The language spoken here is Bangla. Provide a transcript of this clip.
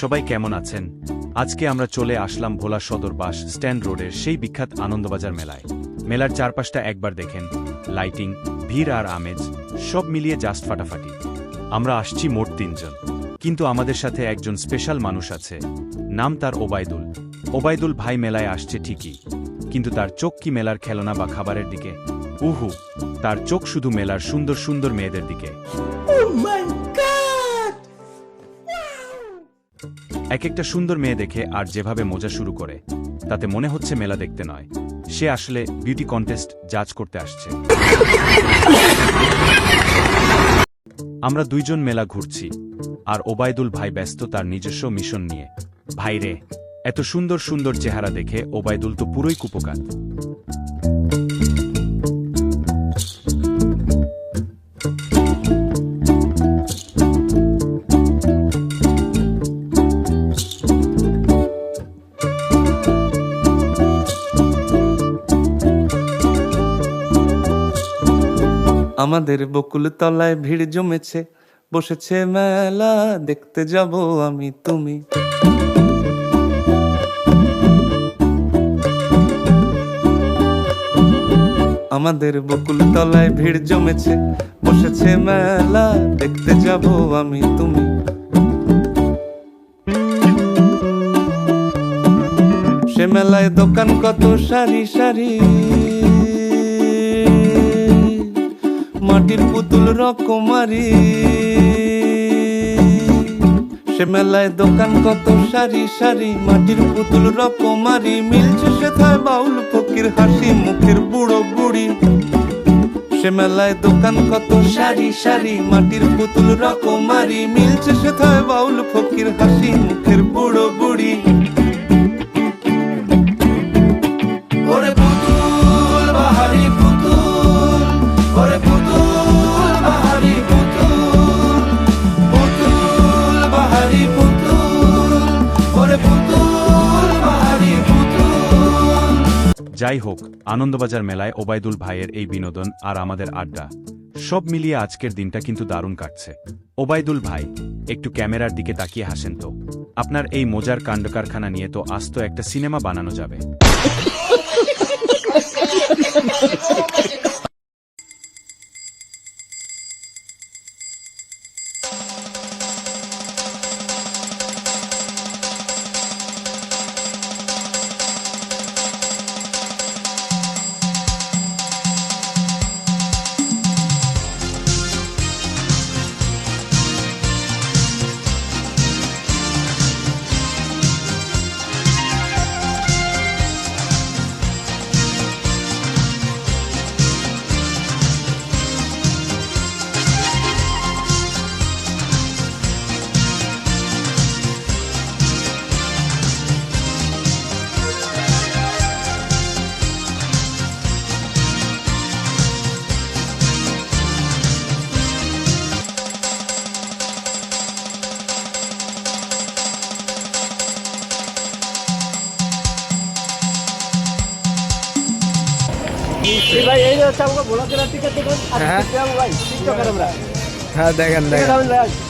সবাই কেমন আছেন? আজকে আমরা চলে আসলাম ভোলা সদর বাস স্ট্যান্ড রোডের সেই বিখ্যাত আনন্দবাজার মেলায়। মেলার চারপাশটা একবার দেখেন, লাইটিং, ভিড় আর আমেজ সব মিলিয়ে জাস্ট ফাটাফাটি। আমরা আসছি মোট 3 জন, কিন্তু আমাদের সাথে একজন স্পেশাল মানুষ আছে, নাম তার ওবায়দুল। ওবায়দুল ভাই মেলায় আসছে ঠিকই, কিন্তু তার চোখ কি মেলার খেলনা বা খাবারের দিকে? উহু, তার চোখ শুধু মেলার সুন্দর সুন্দর মেয়েদের দিকে। এক একটা সুন্দর মেয়ে দেখে আর যেভাবে মজা শুরু করে, তাতে মনে হচ্ছে মেলা দেখতে নয়, সে আসলে বিউটি কন্টেস্ট জাজ করতে আসছে। আমরা 2 জন মেলা ঘুরছি, আর ওবায়দুল ভাই ব্যস্ত তার নিজস্ব মিশন নিয়ে। ভাইরে, এত সুন্দর সুন্দর চেহারা দেখে ওবায়দুল তো পুরোই কুপোকাত। আমাদের বকুল তলায় ভিড় জমেছে, বসেছে মেলা দেখতে যাব আমি তুমি। আমাদের বকুল তলায় ভিড় জমেছে, বসেছে মেলা দেখতে যাব আমি তুমি। সে মেলায় দোকান কত সারি সারি, মাটির পুতুল রকমারি। সে মেলায় দোকান কত সারি সারি, মাটির পুতুল রকমারি। মিলছে সেথায় বাউল ফকির হাসি মুখের বুড়ো বুড়ি। সে মেলায় দোকান কত সারি সারি, মাটির পুতুল রকমারি। মিলছে সেথায় বাউল ফকির হাসি মুখের বুড়ো বুড়ি। ওরে পুতুল বাহারি পুতুল, ওরে পুতুল বাহারি পুতুল, পুতুল বাহারি পুতুল, ওরে পুতুল বাহারি পুতুল। যাই হোক, আনন্দবাজার মেলায় ওবায়দুল ভাইয়ের এই বিনোদন আর আমাদের আড্ডা সব মিলিয়ে আজকের দিনটা কিন্তু দারুণ কাটছে। ওবায়দুল ভাই, একটু ক্যামেরার দিকে তাকিয়ে হাসেন তো। আপনার এই মজার কাণ্ডকারখানা নিয়ে তো আস্ত একটা সিনেমা বানানো যাবে। ভাই এই হচ্ছে আমাকে ভোলা জেলার টিকিট দেখুন। হ্যাঁ ভাই টিকটকার আমরা। হ্যাঁ দেখেন দেখেন।